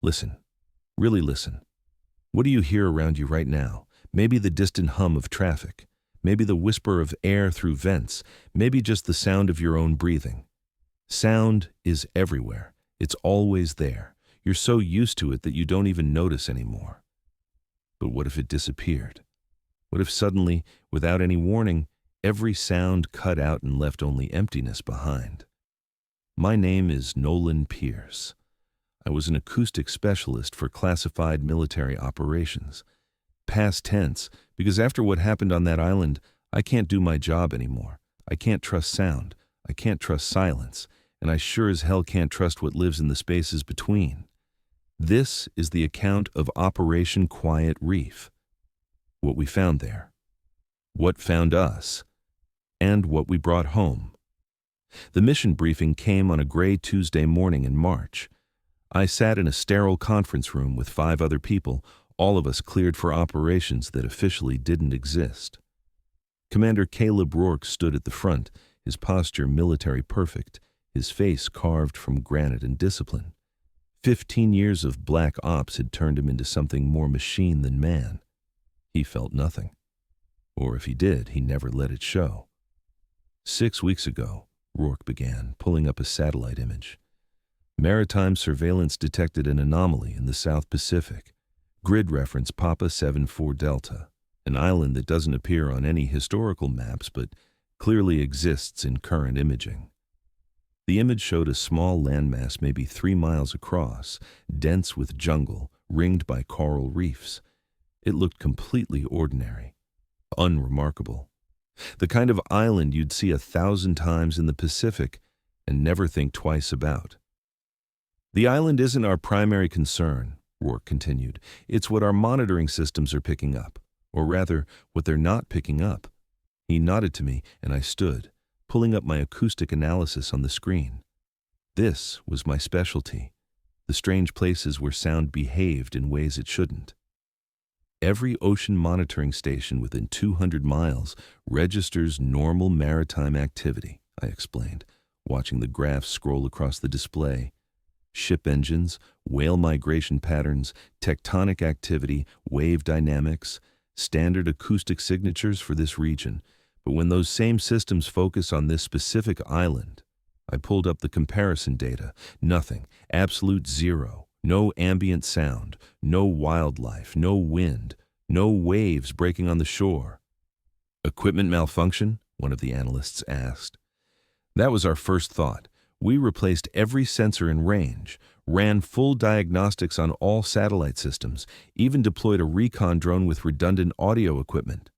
Listen. Really listen. What do you hear around you right now? Maybe the distant hum of traffic. Maybe the whisper of air through vents. Maybe just the sound of your own breathing. Sound is everywhere. It's always there. You're so used to it that you don't even notice anymore. But what if it disappeared? What if suddenly, without any warning, every sound cut out and left only emptiness behind? My name is Nolan Pierce. I was an acoustic specialist for classified military operations. Past tense, because after what happened on that island, I can't do my job anymore. I can't trust sound. I can't trust silence. And I sure as hell can't trust what lives in the spaces between. This is the account of Operation Quiet Reef. What we found there. What found us. And what we brought home. The mission briefing came on a gray Tuesday morning in March. I sat in a sterile conference room with 5 other people, all of us cleared for operations that officially didn't exist. Commander Caleb Rourke stood at the front, his posture military perfect, his face carved from granite and discipline. 15 years of black ops had turned him into something more machine than man. He felt nothing. Or if he did, he never let it show. 6 weeks ago, Rourke began, pulling up a satellite image. Maritime surveillance detected an anomaly in the South Pacific. Grid reference Papa 74 Delta, an island that doesn't appear on any historical maps but clearly exists in current imaging. The image showed a small landmass maybe 3 miles across, dense with jungle, ringed by coral reefs. It looked completely ordinary, unremarkable. The kind of island you'd see 1,000 times in the Pacific and never think twice about. The island isn't our primary concern, Rourke continued. It's what our monitoring systems are picking up, or rather, what they're not picking up. He nodded to me, and I stood, pulling up my acoustic analysis on the screen. This was my specialty, the strange places where sound behaved in ways it shouldn't. Every ocean monitoring station within 200 miles registers normal maritime activity, I explained, watching the graphs scroll across the display. Ship engines, whale migration patterns, tectonic activity, wave dynamics, standard acoustic signatures for this region. But when those same systems focus on this specific island, I pulled up the comparison data. Nothing. Absolute zero. No ambient sound. No wildlife. No wind. No waves breaking on the shore. Equipment malfunction? One of the analysts asked. That was our first thought. We replaced every sensor in range, ran full diagnostics on all satellite systems, even deployed a recon drone with redundant audio equipment.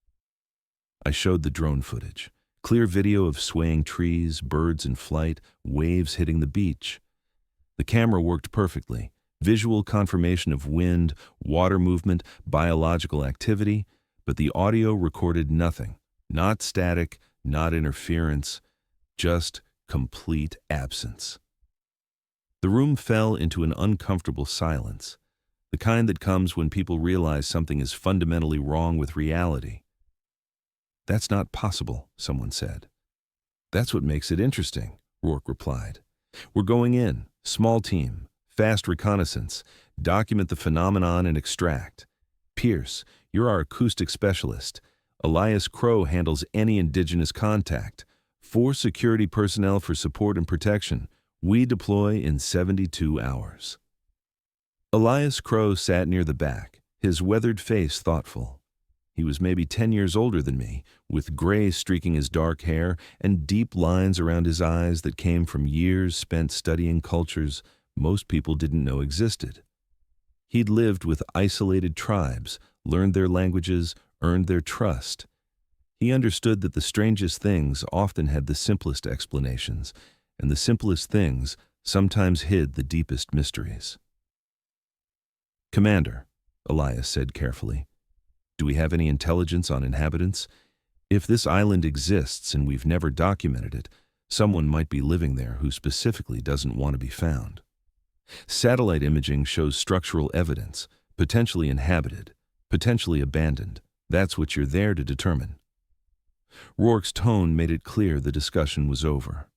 I showed the drone footage. Clear video of swaying trees, birds in flight, waves hitting the beach. The camera worked perfectly. Visual confirmation of wind, water movement, biological activity, but the audio recorded nothing. Not static, not interference, just complete absence. The room fell into an uncomfortable silence, the kind that comes when people realize something is fundamentally wrong with reality. That's not possible, someone said. That's what makes it interesting, Rourke replied. We're going in, small team, fast reconnaissance, document the phenomenon and extract. Pierce, you're our acoustic specialist. Elias Crow handles any indigenous contact. 4 security personnel for support and protection. We deploy in 72 hours. Elias Crow sat near the back, his weathered face thoughtful. He was maybe 10 years older than me, with gray streaking his dark hair and deep lines around his eyes that came from years spent studying cultures most people didn't know existed. He'd lived with isolated tribes, learned their languages, earned their trust. He understood that the strangest things often had the simplest explanations, and the simplest things sometimes hid the deepest mysteries. Commander, Elias said carefully, do we have any intelligence on inhabitants? If this island exists and we've never documented it, someone might be living there who specifically doesn't want to be found. Satellite imaging shows structural evidence, potentially inhabited, potentially abandoned. That's what you're there to determine. Rourke's tone made it clear the discussion was over.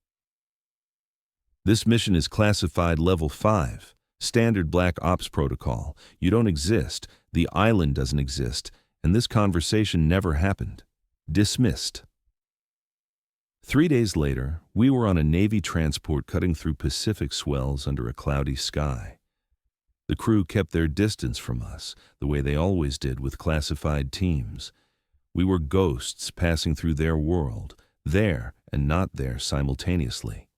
This mission is classified level 5, Standard Black Ops protocol. You don't exist, the island doesn't exist, and this conversation never happened. Dismissed. 3 days later, we were on a Navy transport cutting through Pacific swells under a cloudy sky. The crew kept their distance from us, the way they always did with classified teams. We were ghosts passing through their world, there and not there simultaneously.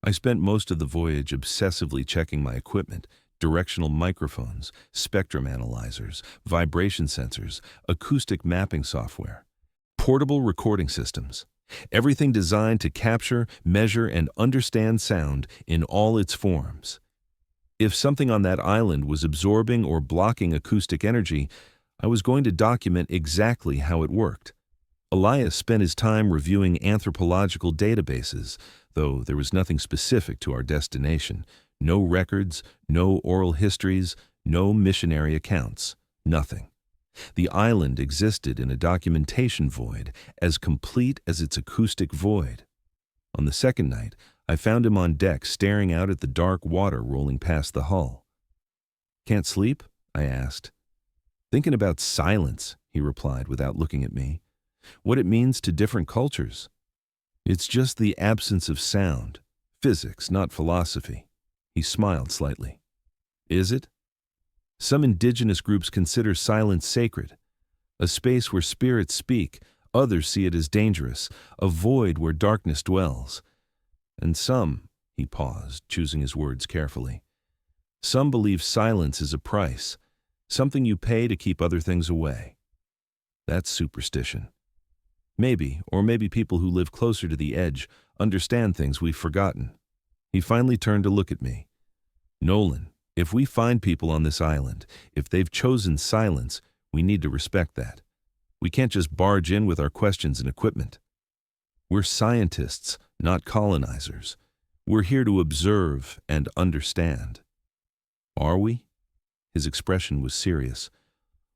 I spent most of the voyage obsessively checking my equipment: directional microphones, spectrum analyzers, vibration sensors, acoustic mapping software, portable recording systems, everything designed to capture, measure, and understand sound in all its forms. If something on that island was absorbing or blocking acoustic energy, I was going to document exactly how it worked. Elias spent his time reviewing anthropological databases, though there was nothing specific to our destination. No records, no oral histories, no missionary accounts, nothing. The island existed in a documentation void, as complete as its acoustic void. On the second night, I found him on deck staring out at the dark water rolling past the hull. "Can't sleep?" I asked. "Thinking about silence," he replied without looking at me. "What it means to different cultures. It's just the absence of sound. Physics, not philosophy." He smiled slightly. "Is it? Some indigenous groups consider silence sacred, a space where spirits speak. Others see it as dangerous, a void where darkness dwells. And some," he paused, choosing his words carefully, "some believe silence is a price, something you pay to keep other things away. That's superstition. Maybe, or maybe people who live closer to the edge understand things we've forgotten." He finally turned to look at me. "Nolan, if we find people on this island, if they've chosen silence, we need to respect that. We can't just barge in with our questions and equipment. We're scientists, not colonizers. We're here to observe and understand." "Are we?" His expression was serious.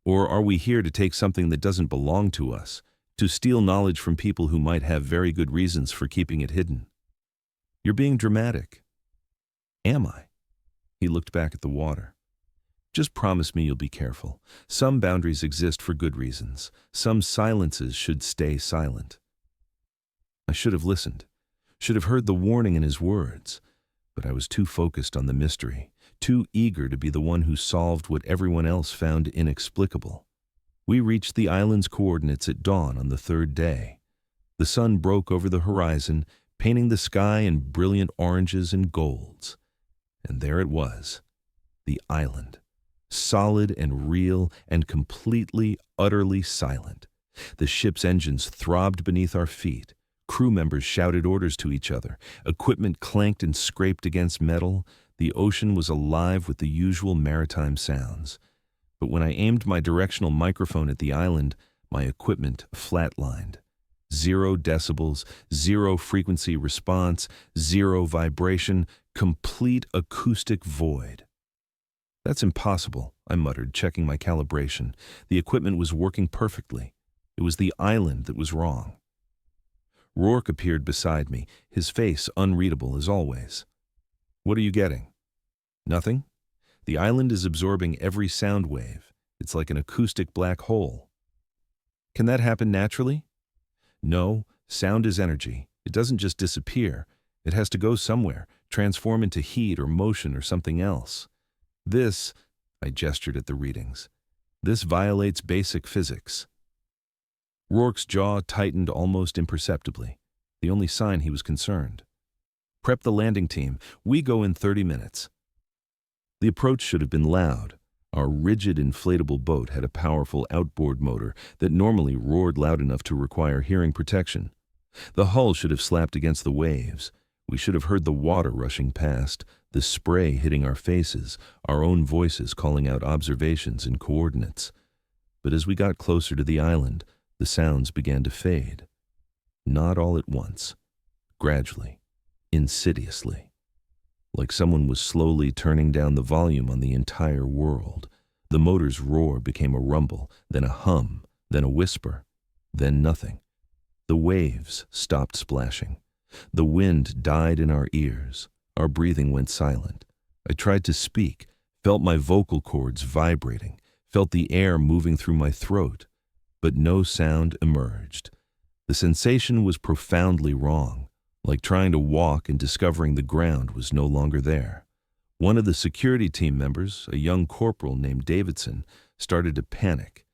"Or are we here to take something that doesn't belong to us, to steal knowledge from people who might have very good reasons for keeping it hidden?" "You're being dramatic." "Am I?" He looked back at the water. "Just promise me you'll be careful. Some boundaries exist for good reasons. Some silences should stay silent." I should have listened, should have heard the warning in his words, but I was too focused on the mystery, too eager to be the one who solved what everyone else found inexplicable. We reached the island's coordinates at dawn on the third day. The sun broke over the horizon, painting the sky in brilliant oranges and golds. And there it was, the island, solid and real and completely, utterly silent. The ship's engines throbbed beneath our feet. Crew members shouted orders to each other. Equipment clanked and scraped against metal. The ocean was alive with the usual maritime sounds. But when I aimed my directional microphone at the island, my equipment flatlined. 0 decibels, 0 frequency response, 0 vibration, complete acoustic void. "That's impossible," I muttered, checking my calibration. The equipment was working perfectly. It was the island that was wrong. Rourke appeared beside me, his face unreadable as always. "What are you getting?" "Nothing. The island is absorbing every sound wave. It's like an acoustic black hole." "Can that happen naturally?" "No, sound is energy. It doesn't just disappear. It has to go somewhere, transform into heat or motion or something else. This," I gestured at the readings, "this violates basic physics." Rourke's jaw tightened almost imperceptibly, the only sign he was concerned. "Prep the landing team. We go in 30 minutes. The approach should have been loud. Our rigid inflatable boat had a powerful outboard motor that normally roared loud enough to require hearing protection. The hull should have slapped against the waves. We should have heard the water rushing past, the spray hitting our faces, our own voices calling out observations and coordinates. But as we got closer to the island, the sounds began to fade. Not all at once. Gradually. Insidiously. Like someone was slowly turning down the volume on the entire world. The motor's roar became a rumble, then a hum, then a whisper, then nothing. The waves stopped splashing. The wind died in our ears. Our breathing went silent. I tried to speak, felt my vocal cords vibrating, felt the air moving through my throat, but no sound emerged. The sensation was profoundly wrong, like trying to walk and discovering the ground was no longer there. One of the security team members, a young corporal named Davidson, started to panic.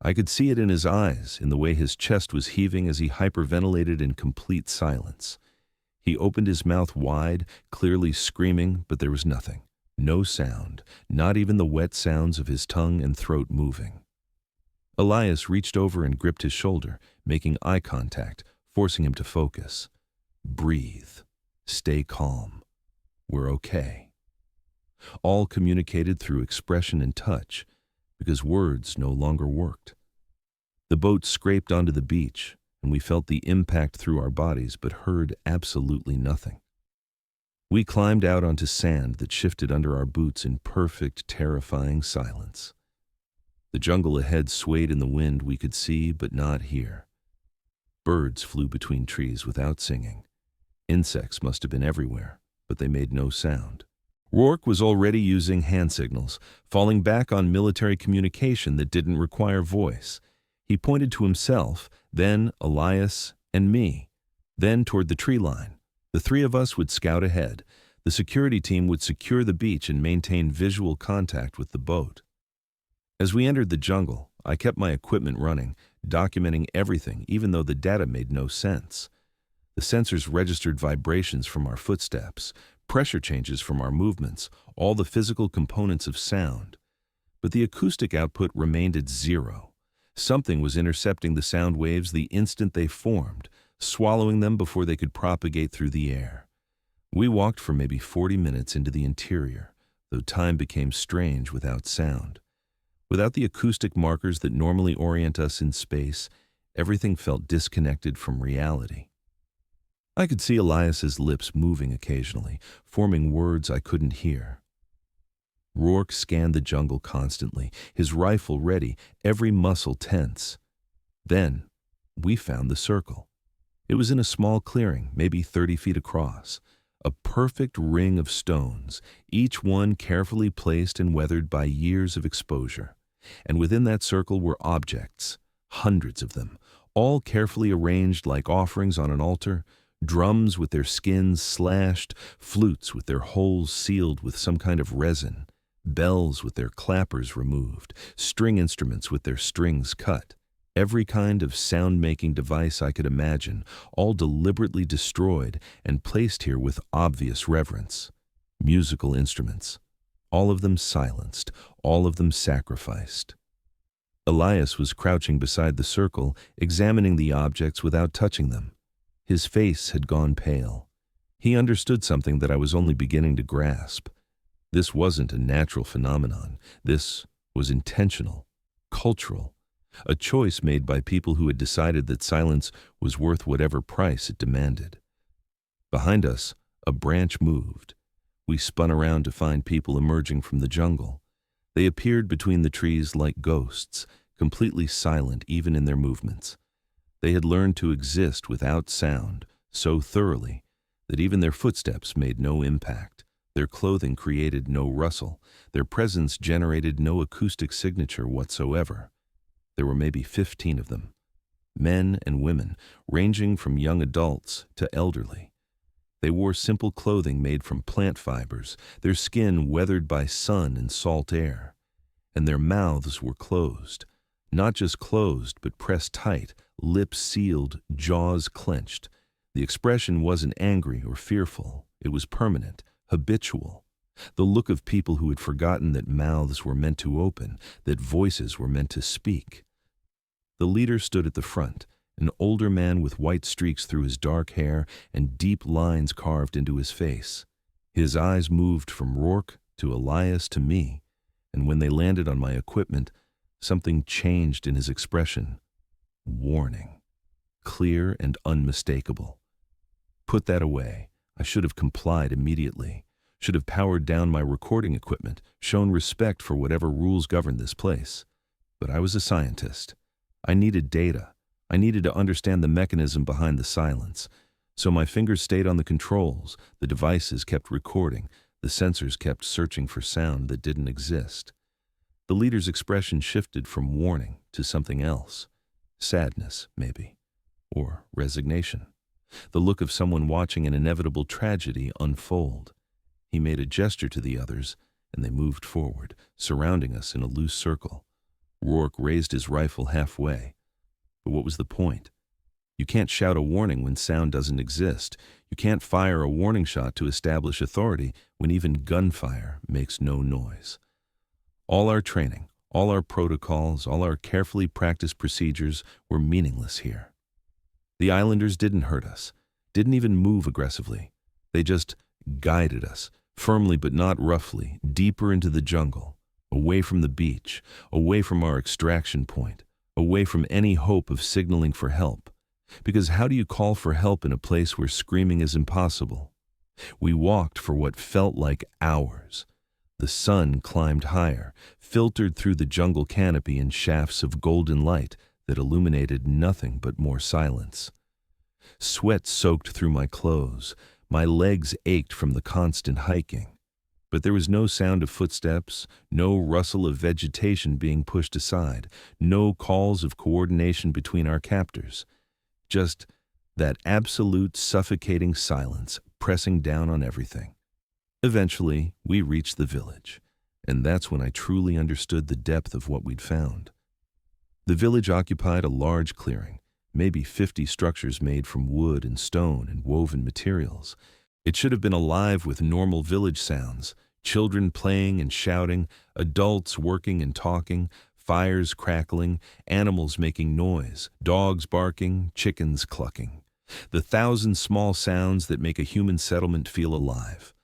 I could see it in his eyes, in the way his chest was heaving as he hyperventilated in complete silence. He opened his mouth wide, clearly screaming, but there was nothing. No sound, not even the wet sounds of his tongue and throat moving. Elias reached over and gripped his shoulder, making eye contact, forcing him to focus. Breathe. Stay calm. We're okay. All communicated through expression and touch, because words no longer worked. The boat scraped onto the beach, and we felt the impact through our bodies but heard absolutely nothing. We climbed out onto sand that shifted under our boots in perfect, terrifying silence. The jungle ahead swayed in the wind we could see but not hear. Birds flew between trees without singing. Insects must have been everywhere, but they made no sound. Rourke was already using hand signals, falling back on military communication that didn't require voice. He pointed to himself, then Elias and me, then toward the tree line. The three of us would scout ahead. The security team would secure the beach and maintain visual contact with the boat. As we entered the jungle, I kept my equipment running, documenting everything, even though the data made no sense. The sensors registered vibrations from our footsteps, pressure changes from our movements, all the physical components of sound. But the acoustic output remained at zero. Something was intercepting the sound waves the instant they formed, swallowing them before they could propagate through the air. We walked for maybe 40 minutes into the interior, though time became strange without sound. Without the acoustic markers that normally orient us in space, everything felt disconnected from reality. I could see Elias's lips moving occasionally, forming words I couldn't hear. Rourke scanned the jungle constantly, his rifle ready, every muscle tense. Then, we found the circle. It was in a small clearing, maybe 30 feet across. A perfect ring of stones, each one carefully placed and weathered by years of exposure. And within that circle were objects, hundreds of them, all carefully arranged like offerings on an altar. Drums with their skins slashed, flutes with their holes sealed with some kind of resin, bells with their clappers removed, string instruments with their strings cut. Every kind of sound-making device I could imagine, all deliberately destroyed and placed here with obvious reverence. Musical instruments, all of them silenced, all of them sacrificed. Elias was crouching beside the circle, examining the objects without touching them. His face had gone pale. He understood something that I was only beginning to grasp. This wasn't a natural phenomenon. This was intentional, cultural, a choice made by people who had decided that silence was worth whatever price it demanded. Behind us, a branch moved. We spun around to find people emerging from the jungle. They appeared between the trees like ghosts, completely silent even in their movements. They had learned to exist without sound so thoroughly that even their footsteps made no impact. Their clothing created no rustle. Their presence generated no acoustic signature whatsoever. There were maybe 15 of them, men and women, ranging from young adults to elderly. They wore simple clothing made from plant fibers, their skin weathered by sun and salt air, and their mouths were closed. Not just closed, but pressed tight, lips sealed, jaws clenched. The expression wasn't angry or fearful. It was permanent, habitual. The look of people who had forgotten that mouths were meant to open, that voices were meant to speak. The leader stood at the front, an older man with white streaks through his dark hair and deep lines carved into his face. His eyes moved from Rourke to Elias to me, and when they landed on my equipment, something changed in his expression. Warning. Clear and unmistakable. Put that away. I should have complied immediately. Should have powered down my recording equipment, shown respect for whatever rules governed this place. But I was a scientist. I needed data. I needed to understand the mechanism behind the silence. So my fingers stayed on the controls. The devices kept recording. The sensors kept searching for sound that didn't exist. The leader's expression shifted from warning to something else. Sadness, maybe. Or resignation. The look of someone watching an inevitable tragedy unfold. He made a gesture to the others, and they moved forward, surrounding us in a loose circle. Rourke raised his rifle halfway. But what was the point? You can't shout a warning when sound doesn't exist. You can't fire a warning shot to establish authority when even gunfire makes no noise. All our training, all our protocols, all our carefully practiced procedures were meaningless here. The islanders didn't hurt us, didn't even move aggressively. They just guided us, firmly but not roughly, deeper into the jungle, away from the beach, away from our extraction point, away from any hope of signaling for help. Because how do you call for help in a place where screaming is impossible? We walked for what felt like hours. The sun climbed higher, filtered through the jungle canopy in shafts of golden light that illuminated nothing but more silence. Sweat soaked through my clothes. My legs ached from the constant hiking. But there was no sound of footsteps, no rustle of vegetation being pushed aside, no calls of coordination between our captors. Just that absolute suffocating silence pressing down on everything. Eventually, we reached the village, and that's when I truly understood the depth of what we'd found. The village occupied a large clearing, maybe 50 structures made from wood and stone and woven materials. It should have been alive with normal village sounds, children playing and shouting, adults working and talking, fires crackling, animals making noise, dogs barking, chickens clucking. The thousand small sounds that make a human settlement feel alive.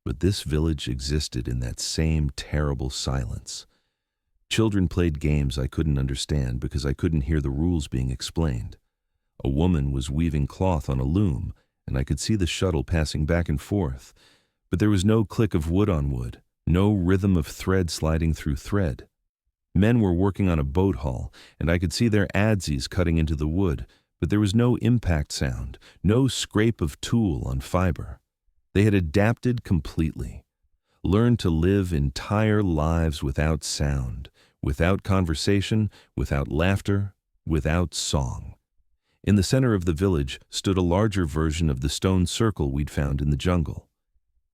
But this village existed in that same terrible silence. Children played games I couldn't understand because I couldn't hear the rules being explained. A woman was weaving cloth on a loom, and I could see the shuttle passing back and forth. But there was no click of wood on wood, no rhythm of thread sliding through thread. Men were working on a boat hull, and I could see their adzes cutting into the wood, but there was no impact sound, no scrape of tool on fiber. They had adapted completely, learned to live entire lives without sound, without conversation, without laughter, without song. In the center of the village stood a larger version of the stone circle we'd found in the jungle.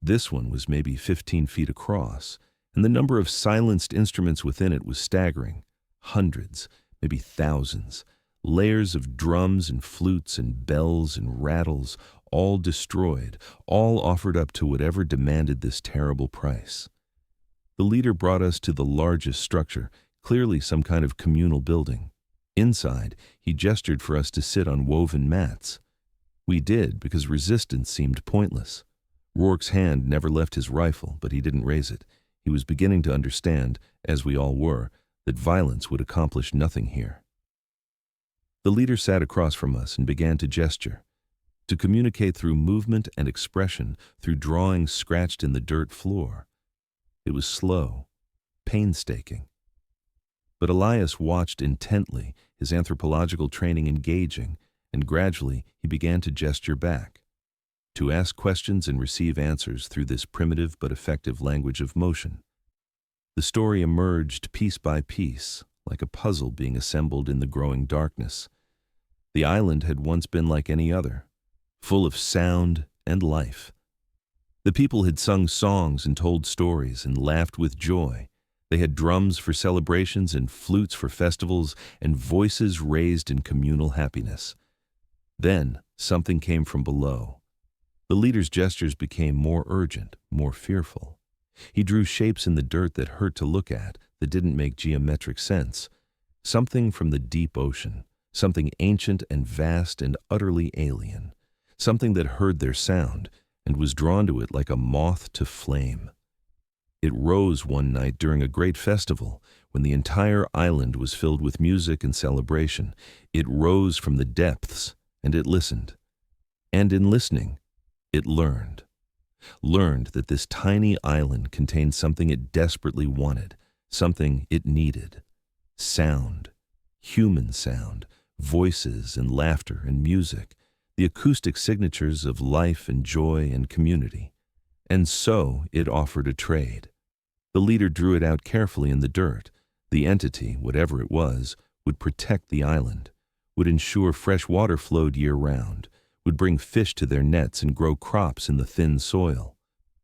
This one was maybe 15 feet across, and the number of silenced instruments within it was staggering. Hundreds, maybe thousands. Layers of drums and flutes and bells and rattles, all destroyed, all offered up to whatever demanded this terrible price. The leader brought us to the largest structure, clearly some kind of communal building. Inside, he gestured for us to sit on woven mats. We did because resistance seemed pointless. Rourke's hand never left his rifle, but he didn't raise it. He was beginning to understand, as we all were, that violence would accomplish nothing here. The leader sat across from us and began to gesture, to communicate through movement and expression, through drawings scratched in the dirt floor. It was slow, painstaking. But Elias watched intently, his anthropological training engaging, and gradually he began to gesture back, to ask questions and receive answers through this primitive but effective language of motion. The story emerged piece by piece, like a puzzle being assembled in the growing darkness. The island had once been like any other, full of sound and life. The people had sung songs and told stories and laughed with joy. They had drums for celebrations and flutes for festivals and voices raised in communal happiness. Then something came from below. The leader's gestures became more urgent, more fearful. He drew shapes in the dirt that hurt to look at, that didn't make geometric sense. Something from the deep ocean, something ancient and vast and utterly alien. Something that heard their sound and was drawn to it like a moth to flame. It rose one night during a great festival, when the entire island was filled with music and celebration. It rose from the depths, and it listened. And in listening, it learned that this tiny island contained something it desperately wanted, something it needed. Sound, human sound, voices and laughter and music, the acoustic signatures of life and joy and community. And so it offered a trade. The leader drew it out carefully in the dirt. The entity, whatever it was, would protect the island, would ensure fresh water flowed year-round, would bring fish to their nets and grow crops in the thin soil,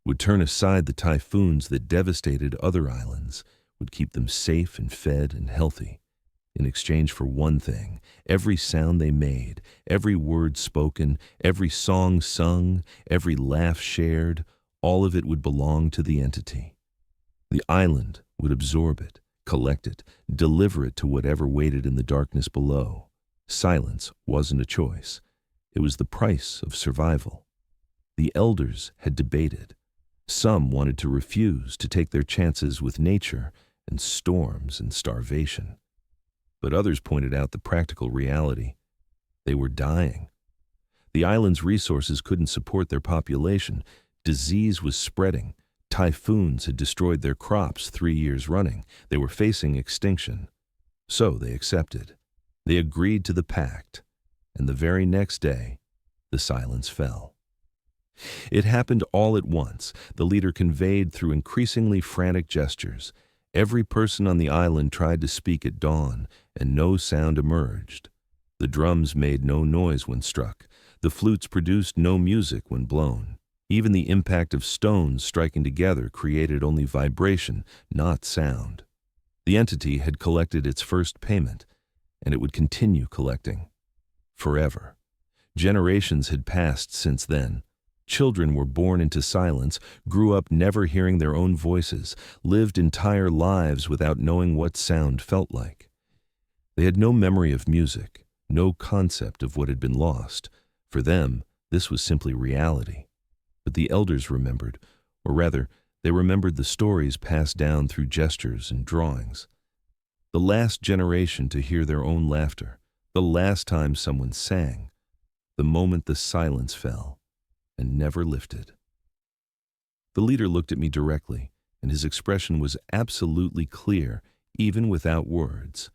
would turn aside the typhoons that devastated other islands, would keep them safe and fed and healthy. In exchange for one thing, every sound they made, every word spoken, every song sung, every laugh shared, all of it would belong to the entity. The island would absorb it, collect it, deliver it to whatever waited in the darkness below. Silence wasn't a choice. It was the price of survival. The elders had debated. Some wanted to refuse to take their chances with nature and storms and starvation. But others pointed out the practical reality. They were dying. The island's resources couldn't support their population. Disease was spreading. Typhoons had destroyed their crops 3 years running. They were facing extinction. So they accepted. They agreed to the pact. And the very next day, the silence fell. It happened all at once. The leader conveyed through increasingly frantic gestures. Every person on the island tried to speak at dawn, and no sound emerged. The drums made no noise when struck. The flutes produced no music when blown. Even the impact of stones striking together created only vibration, not sound. The entity had collected its first payment, and it would continue collecting. Forever. Generations had passed since then. Children were born into silence, grew up never hearing their own voices, lived entire lives without knowing what sound felt like. They had no memory of music, no concept of what had been lost. For them, this was simply reality. But the elders remembered, or rather, they remembered the stories passed down through gestures and drawings. The last generation to hear their own laughter, the last time someone sang, the moment the silence fell and never lifted. The leader looked at me directly, and his expression was absolutely clear, even without words.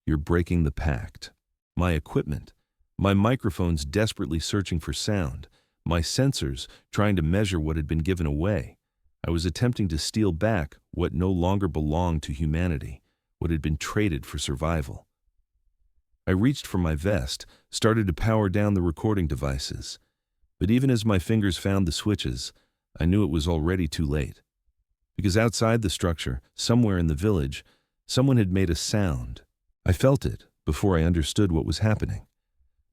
"You're breaking the pact. My equipment, my microphones desperately searching for sound, my sensors trying to measure what had been given away. I was attempting to steal back what no longer belonged to humanity, what had been traded for survival." I reached for my vest, started to power down the recording devices. But even as my fingers found the switches, I knew it was already too late. Because outside the structure, somewhere in the village, someone had made a sound. I felt it before I understood what was happening.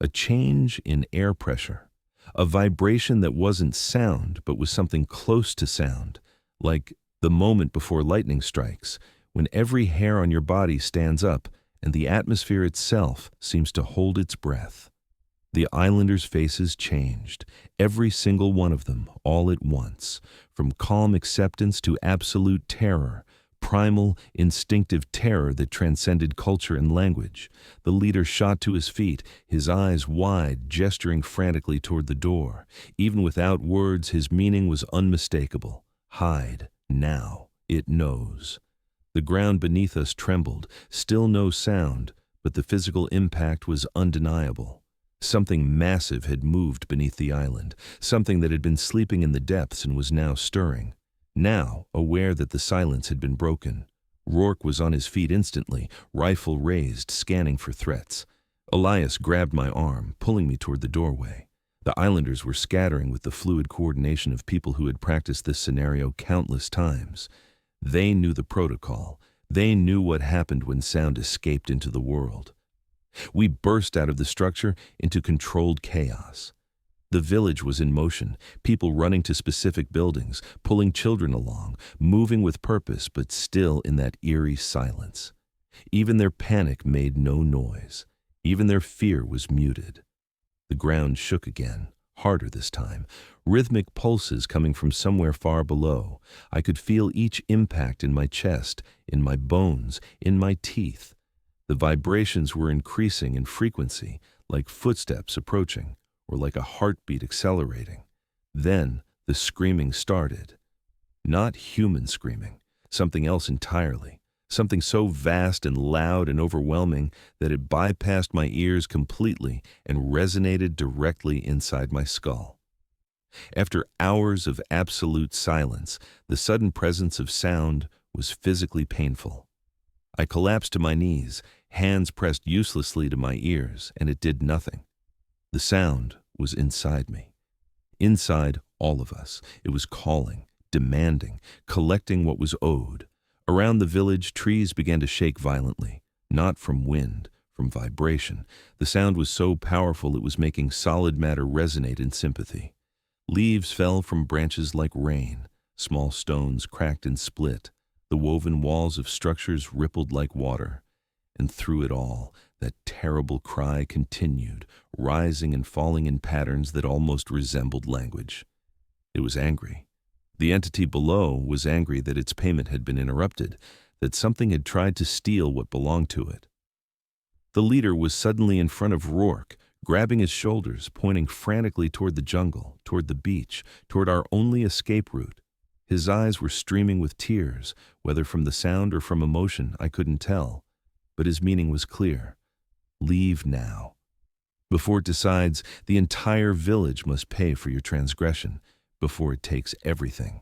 A change in air pressure. A vibration that wasn't sound, but was something close to sound, like the moment before lightning strikes, when every hair on your body stands up and the atmosphere itself seems to hold its breath. The islanders' faces changed, every single one of them, all at once, from calm acceptance to absolute terror, primal, instinctive terror that transcended culture and language. The leader shot to his feet, his eyes wide, gesturing frantically toward the door. Even without words, his meaning was unmistakable. Hide, now, it knows. The ground beneath us trembled, still no sound, but the physical impact was undeniable. Something massive had moved beneath the island, something that had been sleeping in the depths and was now stirring. Now, aware that the silence had been broken, Rourke was on his feet instantly, rifle raised, scanning for threats. Elias grabbed my arm, pulling me toward the doorway. The islanders were scattering with the fluid coordination of people who had practiced this scenario countless times. They knew the protocol. They knew what happened when sound escaped into the world. We burst out of the structure into controlled chaos. The village was in motion, people running to specific buildings, pulling children along, moving with purpose, but still in that eerie silence. Even their panic made no noise. Even their fear was muted. The ground shook again, harder this time, rhythmic pulses coming from somewhere far below. I could feel each impact in my chest, in my bones, in my teeth. The vibrations were increasing in frequency, like footsteps approaching, or like a heartbeat accelerating. Then the screaming started. Not human screaming, something else entirely, something so vast and loud and overwhelming that it bypassed my ears completely and resonated directly inside my skull. After hours of absolute silence, the sudden presence of sound was physically painful. I collapsed to my knees, hands pressed uselessly to my ears, and it did nothing. The sound was inside me. Inside all of us. It was calling, demanding, collecting what was owed. Around the village, trees began to shake violently, not from wind, from vibration. The sound was so powerful it was making solid matter resonate in sympathy. Leaves fell from branches like rain. Small stones cracked and split. The woven walls of structures rippled like water. And through it all, that terrible cry continued, rising and falling in patterns that almost resembled language. It was angry. The entity below was angry that its payment had been interrupted, that something had tried to steal what belonged to it. The leader was suddenly in front of Rourke, grabbing his shoulders, pointing frantically toward the jungle, toward the beach, toward our only escape route. His eyes were streaming with tears, whether from the sound or from emotion, I couldn't tell. But his meaning was clear. Leave now. Before it decides, the entire village must pay for your transgression, before it takes everything.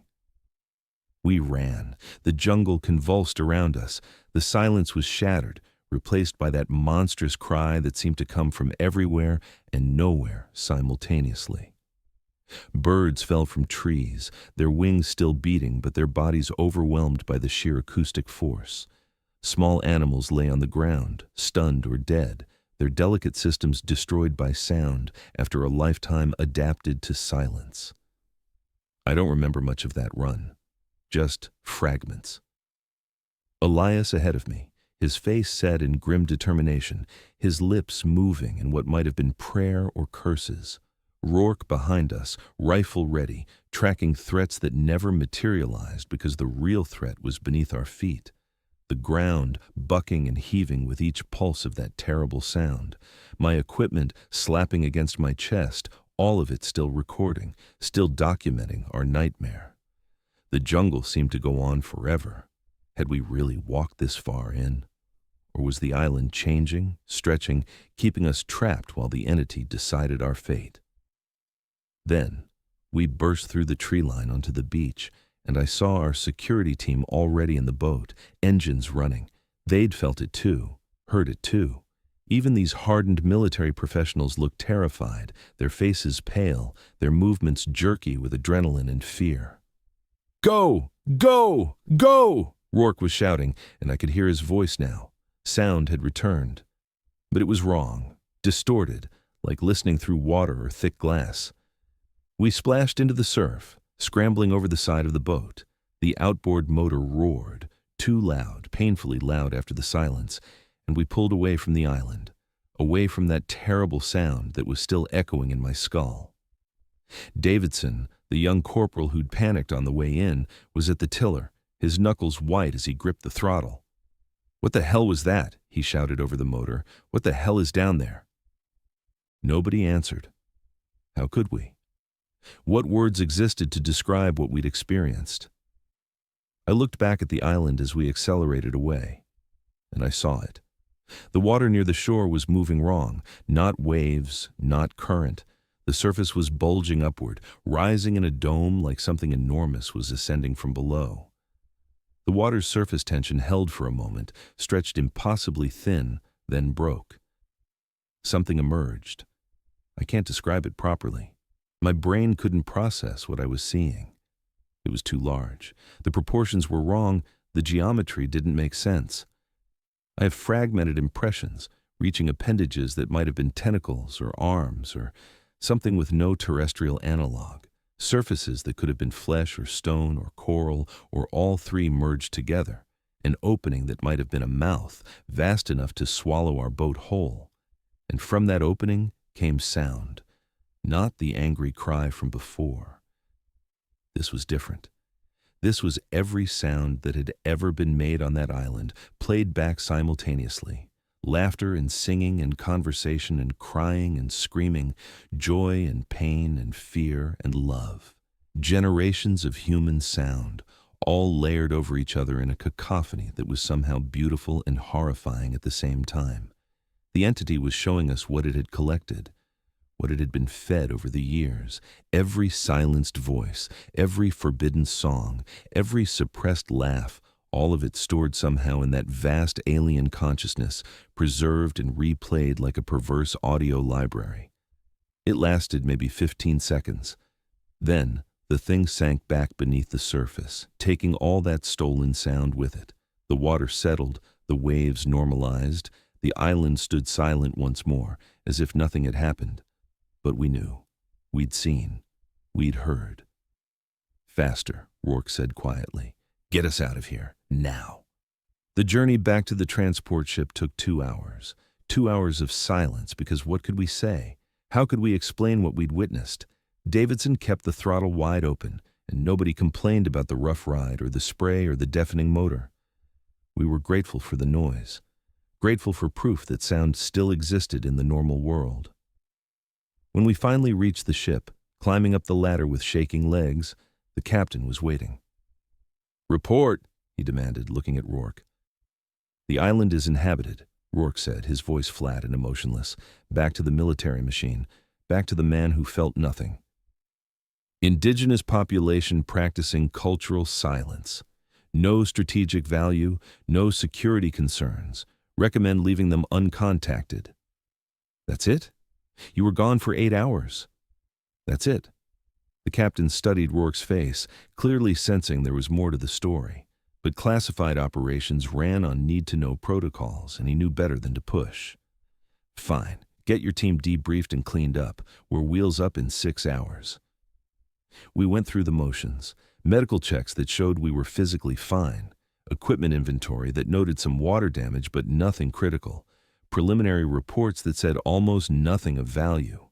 We ran. The jungle convulsed around us. The silence was shattered, replaced by that monstrous cry that seemed to come from everywhere and nowhere simultaneously. Birds fell from trees, their wings still beating, but their bodies overwhelmed by the sheer acoustic force. Small animals lay on the ground, stunned or dead, their delicate systems destroyed by sound after a lifetime adapted to silence. I don't remember much of that run, just fragments. Elias ahead of me, his face set in grim determination, his lips moving in what might have been prayer or curses. Rourke behind us, rifle ready, tracking threats that never materialized because the real threat was beneath our feet. The ground bucking and heaving with each pulse of that terrible sound. My equipment slapping against my chest, all of it still recording, still documenting our nightmare. The jungle seemed to go on forever. Had we really walked this far in? Or was the island changing, stretching, keeping us trapped while the entity decided our fate? Then, we burst through the tree line onto the beach, and I saw our security team already in the boat, engines running. They'd felt it too, heard it too. Even these hardened military professionals looked terrified, their faces pale, their movements jerky with adrenaline and fear. "Go! Go! Go!" Rourke was shouting, and I could hear his voice now. Sound had returned. But it was wrong, distorted, like listening through water or thick glass. We splashed into the surf, scrambling over the side of the boat. The outboard motor roared, too loud, painfully loud after the silence, and we pulled away from the island, away from that terrible sound that was still echoing in my skull. Davidson, the young corporal who'd panicked on the way in, was at the tiller, his knuckles white as he gripped the throttle. "What the hell was that?" he shouted over the motor. "What the hell is down there?" Nobody answered. How could we? What words existed to describe what we'd experienced? I looked back at the island as we accelerated away, and I saw it. The water near the shore was moving wrong, not waves, not current. The surface was bulging upward, rising in a dome like something enormous was ascending from below. The water's surface tension held for a moment, stretched impossibly thin, then broke. Something emerged. I can't describe it properly. My brain couldn't process what I was seeing. It was too large. The proportions were wrong. The geometry didn't make sense. I have fragmented impressions, reaching appendages that might have been tentacles or arms or something with no terrestrial analog. Surfaces that could have been flesh or stone or coral or all three merged together. An opening that might have been a mouth, vast enough to swallow our boat whole. And from that opening came sound, not the angry cry from before. This was different. This was every sound that had ever been made on that island, played back simultaneously. Laughter and singing and conversation and crying and screaming, joy and pain and fear and love. Generations of human sound, all layered over each other in a cacophony that was somehow beautiful and horrifying at the same time. The entity was showing us what it had collected, what it had been fed over the years. Every silenced voice, every forbidden song, every suppressed laugh, all of it stored somehow in that vast alien consciousness, preserved and replayed like a perverse audio library. It lasted maybe 15 seconds. Then, the thing sank back beneath the surface, taking all that stolen sound with it. The water settled, the waves normalized, the island stood silent once more, as if nothing had happened. But we knew. We'd seen. We'd heard. "Faster," Rourke said quietly. "Get us out of here, now." The journey back to the transport ship took 2 hours. 2 hours of silence, because what could we say? How could we explain what we'd witnessed? Davidson kept the throttle wide open, and nobody complained about the rough ride or the spray or the deafening motor. We were grateful for the noise, grateful for proof that sound still existed in the normal world. When we finally reached the ship, climbing up the ladder with shaking legs, the captain was waiting. "Report," he demanded, looking at Rourke. "The island is inhabited," Rourke said, his voice flat and emotionless. Back to the military machine, back to the man who felt nothing. "Indigenous population practicing cultural silence. No strategic value, no security concerns. Recommend leaving them uncontacted." "That's it? You were gone for 8 hours." "That's it." The captain studied Rourke's face, clearly sensing there was more to the story. But classified operations ran on need-to-know protocols, and he knew better than to push. "Fine. Get your team debriefed and cleaned up. We're wheels up in 6 hours." We went through the motions. Medical checks that showed we were physically fine. Equipment inventory that noted some water damage but nothing critical. Preliminary reports that said almost nothing of value.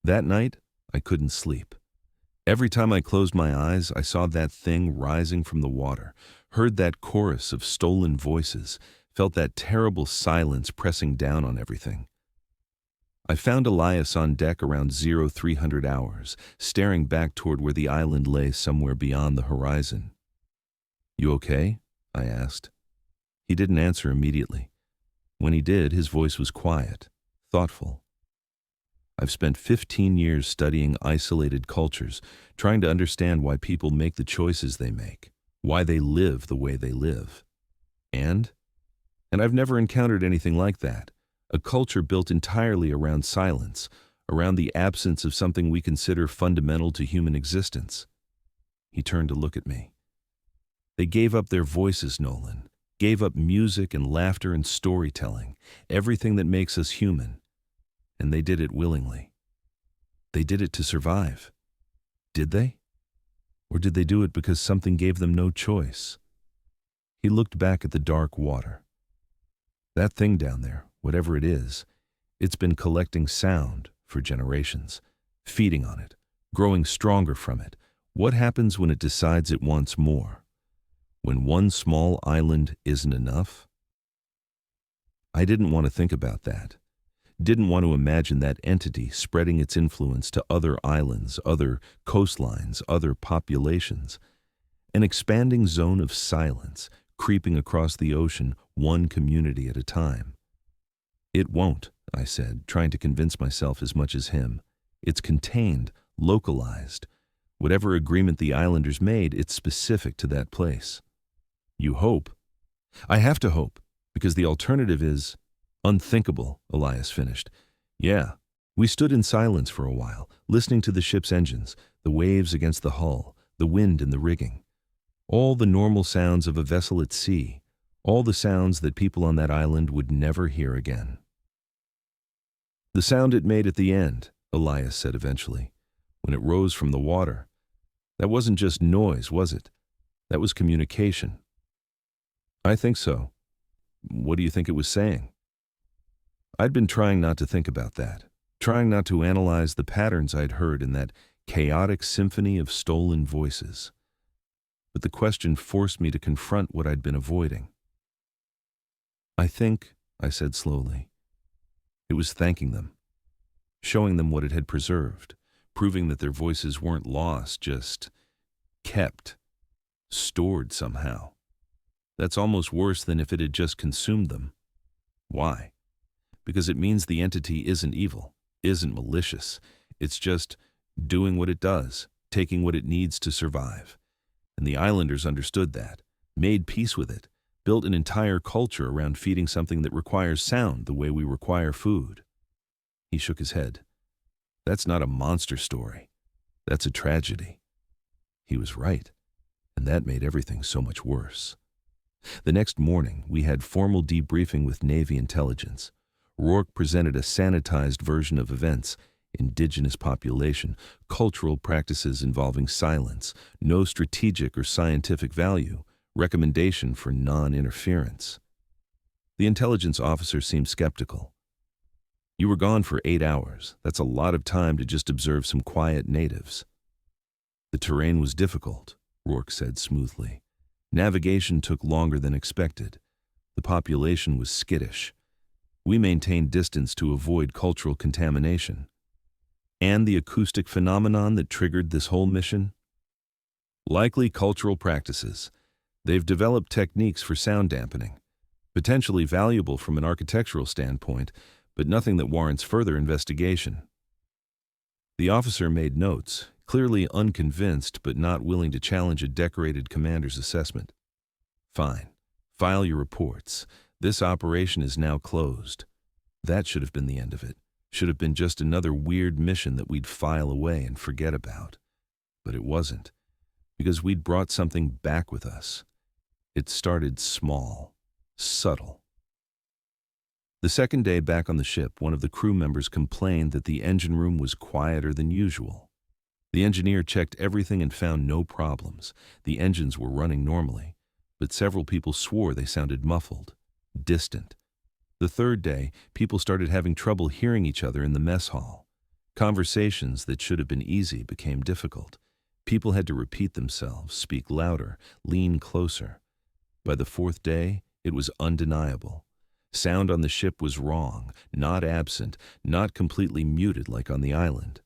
That night, I couldn't sleep. Every time I closed my eyes, I saw that thing rising from the water, heard that chorus of stolen voices, felt that terrible silence pressing down on everything. I found Elias on deck around 0300 hours, staring back toward where the island lay somewhere beyond the horizon. "You okay?" I asked. He didn't answer immediately. When he did, his voice was quiet, thoughtful. "I've spent 15 years studying isolated cultures, trying to understand why people make the choices they make, why they live the way they live. And I've never encountered anything like that. A culture built entirely around silence, around the absence of something we consider fundamental to human existence." He turned to look at me. "They gave up their voices, Nolan. Gave up music and laughter and storytelling, everything that makes us human. And they did it willingly. They did it to survive. Did they? Or did they do it because something gave them no choice?" He looked back at the dark water. "That thing down there, whatever it is, it's been collecting sound for generations, feeding on it, growing stronger from it. What happens when it decides it wants more? When one small island isn't enough?" I didn't want to think about that. Didn't want to imagine that entity spreading its influence to other islands, other coastlines, other populations. An expanding zone of silence, creeping across the ocean, one community at a time. "It won't," I said, trying to convince myself as much as him. "It's contained, localized. Whatever agreement the islanders made, it's specific to that place." "You hope?" "I have to hope, because the alternative is unthinkable," Elias finished. "Yeah." We stood in silence for a while, listening to the ship's engines, the waves against the hull, the wind in the rigging. All the normal sounds of a vessel at sea, all the sounds that people on that island would never hear again. "The sound it made at the end," Elias said eventually, "when it rose from the water. That wasn't just noise, was it? That was communication." "I think so." "What do you think it was saying?" I'd been trying not to think about that, trying not to analyze the patterns I'd heard in that chaotic symphony of stolen voices. But the question forced me to confront what I'd been avoiding. "I think," I said slowly, "it was thanking them, showing them what it had preserved, proving that their voices weren't lost, just kept, stored somehow. That's almost worse than if it had just consumed them. Why? Because it means the entity isn't evil. isn't malicious. It's just doing what it does, taking what it needs to survive. And the islanders understood that, made peace with it, built an entire culture around feeding something that requires sound the way we require food. He shook his head. That's not a monster story. That's a tragedy. He was right, and that made everything so much worse. The next morning, we had formal debriefing with Navy intelligence. Rourke presented a sanitized version of events: indigenous population, cultural practices involving silence, no strategic or scientific value, recommendation for non-interference. The intelligence officer seemed skeptical. You were gone for 8 hours. That's a lot of time to just observe some quiet natives. The terrain was difficult, Rourke said smoothly. Navigation took longer than expected. The population was skittish. We maintained distance to avoid cultural contamination. And the acoustic phenomenon that triggered this whole mission? Likely cultural practices. They've developed techniques for sound dampening, potentially valuable from an architectural standpoint, but nothing that warrants further investigation. The officer made notes, clearly unconvinced but not willing to challenge a decorated commander's assessment. Fine. File your reports. This operation is now closed. That should have been the end of it. Should have been just another weird mission that we'd file away and forget about. But it wasn't, because we'd brought something back with us. It started small, subtle. The second day back on the ship, one of the crew members complained that the engine room was quieter than usual. The engineer checked everything and found no problems. The engines were running normally, but several people swore they sounded muffled, distant. The third day, people started having trouble hearing each other in the mess hall. Conversations that should have been easy became difficult. People had to repeat themselves, speak louder, lean closer. By the fourth day, it was undeniable. Sound on the ship was wrong, not absent, not completely muted like on the island,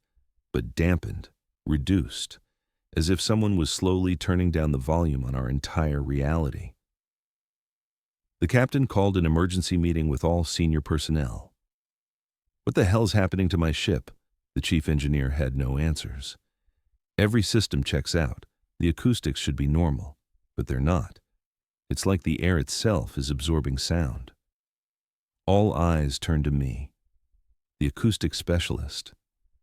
but dampened, reduced, as if someone was slowly turning down the volume on our entire reality. The captain called an emergency meeting with all senior personnel. What the hell's happening to my ship? The chief engineer had no answers. Every system checks out. The acoustics should be normal, but they're not. It's like the air itself is absorbing sound. All eyes turned to me, the acoustic specialist,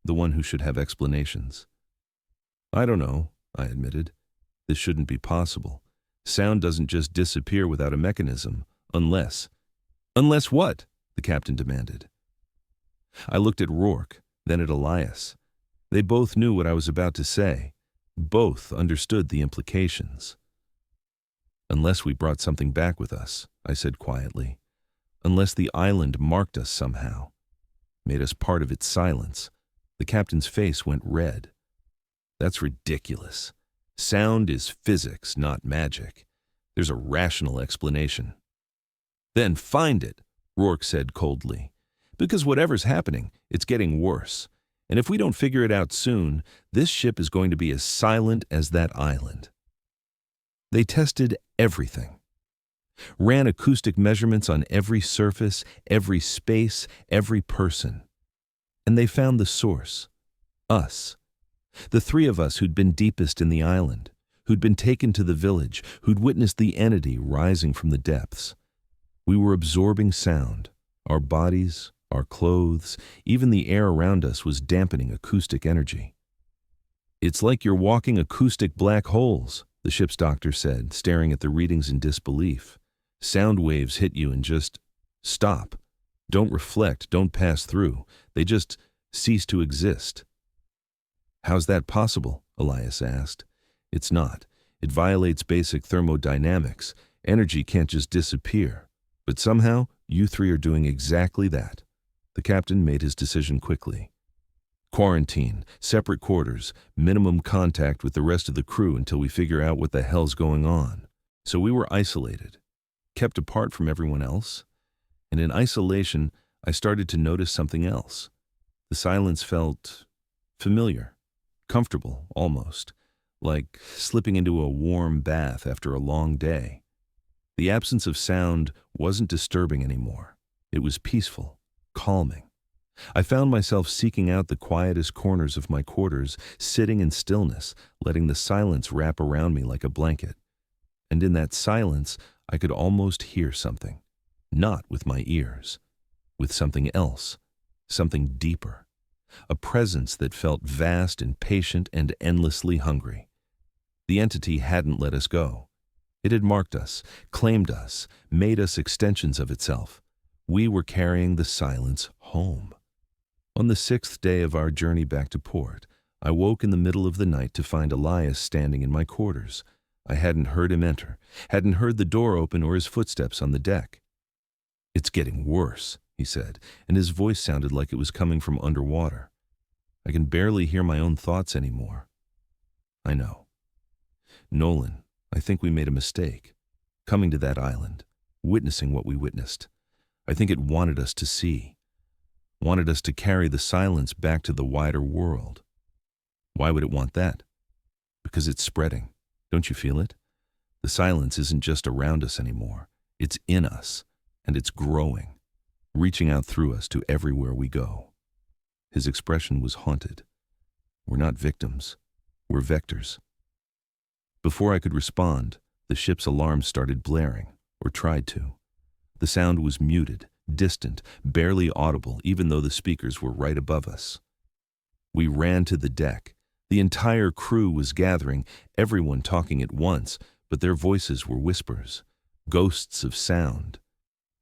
the one who should have explanations. I don't know, I admitted. This shouldn't be possible. Sound doesn't just disappear without a mechanism, unless... Unless what? The captain demanded. I looked at Rourke, then at Elias. They both knew what I was about to say. Both understood the implications. Unless we brought something back with us, I said quietly. Unless the island marked us somehow, made us part of its silence. The captain's face went red. That's ridiculous. Sound is physics, not magic. There's a rational explanation. Then find it, Rourke said coldly. Because whatever's happening, it's getting worse. And if we don't figure it out soon, this ship is going to be as silent as that island. They tested everything. Ran acoustic measurements on every surface, every space, every person. And they found the source. Us. The three of us who'd been deepest in the island, who'd been taken to the village, who'd witnessed the entity rising from the depths. We were absorbing sound. Our bodies, our clothes, even the air around us was dampening acoustic energy. It's like you're walking acoustic black holes, the ship's doctor said, staring at the readings in disbelief. Sound waves hit you and just stop. Don't reflect, don't pass through. They just cease to exist. How's that possible? Elias asked. It's not. It violates basic thermodynamics. Energy can't just disappear. But somehow, you three are doing exactly that. The captain made his decision quickly. Quarantine, separate quarters, minimum contact with the rest of the crew until we figure out what the hell's going on. So we were isolated, kept apart from everyone else. And in isolation, I started to notice something else. The silence felt familiar, comfortable almost, like slipping into a warm bath after a long day. The absence of sound wasn't disturbing anymore. It was peaceful, calming. I found myself seeking out the quietest corners of my quarters, sitting in stillness, letting the silence wrap around me like a blanket. And in that silence, I could almost hear something. Not with my ears, with something else, something deeper. A presence that felt vast and patient and endlessly hungry. The entity hadn't let us go. It had marked us, claimed us, made us extensions of itself. We were carrying the silence home. On the 6th day of our journey back to port, I woke in the middle of the night to find Elias standing in my quarters. I hadn't heard him enter, hadn't heard the door open or his footsteps on the deck. "It's getting worse," he said, and his voice sounded like it was coming from underwater. "I can barely hear my own thoughts anymore." "I know. Nolan, I think we made a mistake, coming to that island, witnessing what we witnessed. I think it wanted us to see, wanted us to carry the silence back to the wider world." "Why would it want that?" "Because it's spreading. Don't you feel it? The silence isn't just around us anymore. It's in us, and it's growing, reaching out through us to everywhere we go." His expression was haunted. "We're not victims. We're vectors." Before I could respond, the ship's alarm started blaring, or tried to. The sound was muted, distant, barely audible, even though the speakers were right above us. We ran to the deck. The entire crew was gathering, everyone talking at once, but their voices were whispers, ghosts of sound.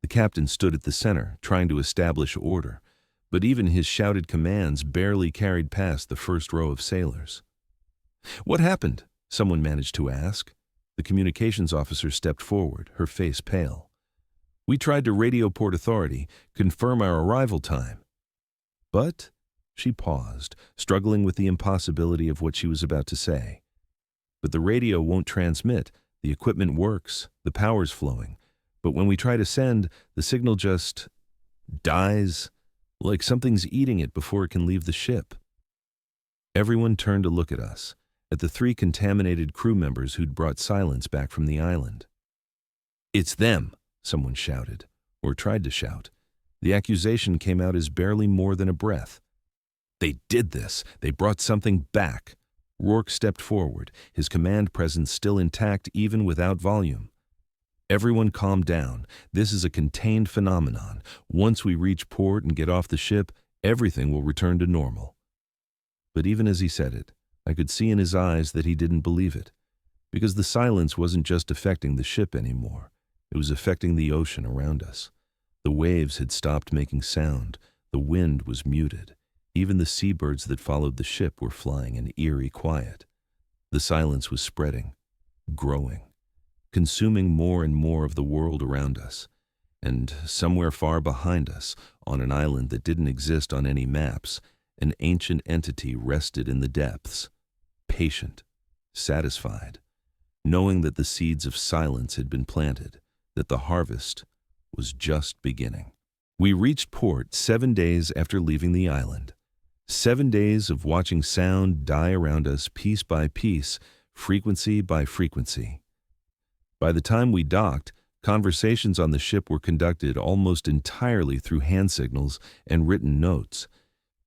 The captain stood at the center, trying to establish order, but even his shouted commands barely carried past the first row of sailors. "What happened?" someone managed to ask. The communications officer stepped forward, her face pale. "We tried to radio Port Authority, confirm our arrival time. But..." She paused, struggling with the impossibility of what she was about to say. "But the radio won't transmit. The equipment works, the power's flowing. But when we try to send, the signal just dies, like something's eating it before it can leave the ship." Everyone turned to look at us, at the 3 contaminated crew members who'd brought silence back from the island. "It's them," someone shouted, or tried to shout. The accusation came out as barely more than a breath. "They did this. They brought something back." Rourke stepped forward, his command presence still intact even without volume. "Everyone calm down. This is a contained phenomenon. Once we reach port and get off the ship, everything will return to normal." But even as he said it, I could see in his eyes that he didn't believe it, because the silence wasn't just affecting the ship anymore. It was affecting the ocean around us. The waves had stopped making sound. The wind was muted. Even the seabirds that followed the ship were flying in eerie quiet. The silence was spreading, growing, consuming more and more of the world around us. And somewhere far behind us, on an island that didn't exist on any maps, an ancient entity rested in the depths, patient, satisfied, knowing that the seeds of silence had been planted, that the harvest was just beginning. We reached port 7 days after leaving the island. 7 days of watching sound die around us piece by piece, frequency by frequency. By the time we docked, conversations on the ship were conducted almost entirely through hand signals and written notes.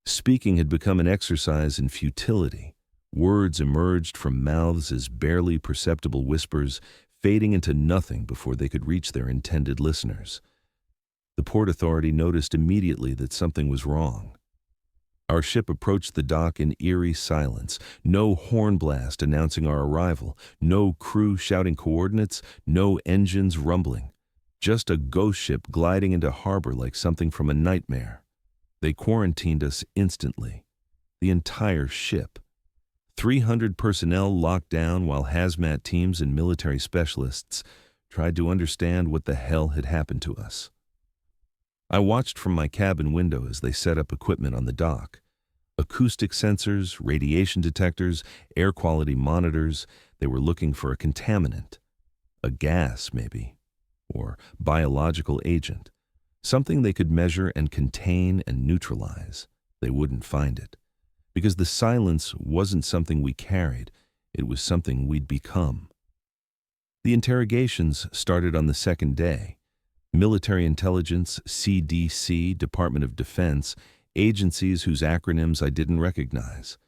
Speaking had become an exercise in futility. Words emerged from mouths as barely perceptible whispers, fading into nothing before they could reach their intended listeners. The Port Authority noticed immediately that something was wrong. Our ship approached the dock in eerie silence, no horn blast announcing our arrival, no crew shouting coordinates, no engines rumbling. Just a ghost ship gliding into harbor like something from a nightmare. They quarantined us instantly. The entire ship. 300 personnel locked down while hazmat teams and military specialists tried to understand what the hell had happened to us. I watched from my cabin window as they set up equipment on the dock. Acoustic sensors, radiation detectors, air quality monitors. They were looking for a contaminant. A gas, maybe. Or biological agent. Something they could measure and contain and neutralize. They wouldn't find it. Because the silence wasn't something we carried. It was something we'd become. The interrogations started on the second day. Military Intelligence, CDC, Department of Defense, agencies whose acronyms I didn't recognize.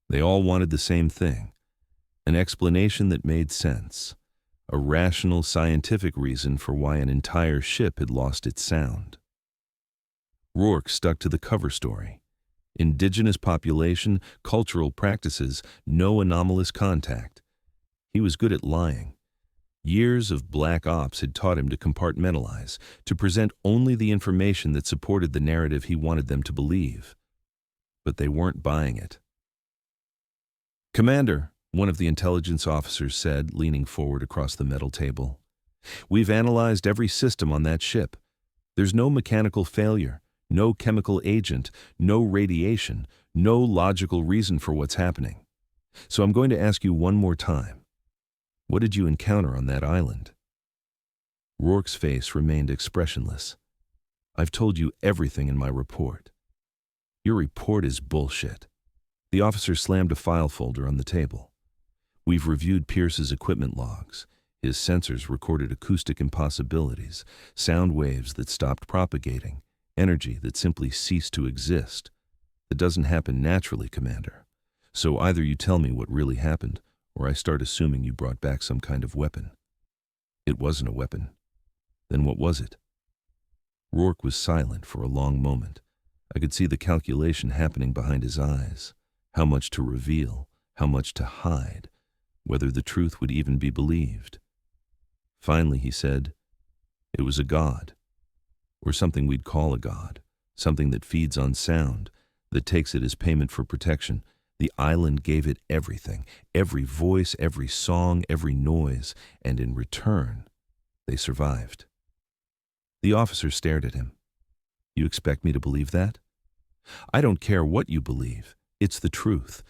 They all wanted the same thing, an explanation that made sense, a rational scientific reason for why an entire ship had lost its sound. Rourke stuck to the cover story. Indigenous population, cultural practices, no anomalous contact. He was good at lying. Years of black ops had taught him to compartmentalize, to present only the information that supported the narrative he wanted them to believe. But they weren't buying it. "Commander," one of the intelligence officers said, leaning forward across the metal table, "we've analyzed every system on that ship. There's no mechanical failure, no chemical agent, no radiation, no logical reason for what's happening. So I'm going to ask you one more time. What did you encounter on that island?" Rourke's face remained expressionless. "I've told you everything in my report." "Your report is bullshit." The officer slammed a file folder on the table. "We've reviewed Pierce's equipment logs. His sensors recorded acoustic impossibilities, sound waves that stopped propagating, energy that simply ceased to exist. That doesn't happen naturally, Commander. So either you tell me what really happened, or I start assuming you brought back some kind of weapon." "It wasn't a weapon." "Then what was it?" Rourke was silent for a long moment. I could see the calculation happening behind his eyes. How much to reveal, how much to hide, whether the truth would even be believed. Finally he said, "It was a god, or something we'd call a god, something that feeds on sound, that takes it as payment for protection. The island gave it everything, every voice, every song, every noise, and in return, they survived." The officer stared at him. "You expect me to believe that?" "I don't care what you believe. It's the truth.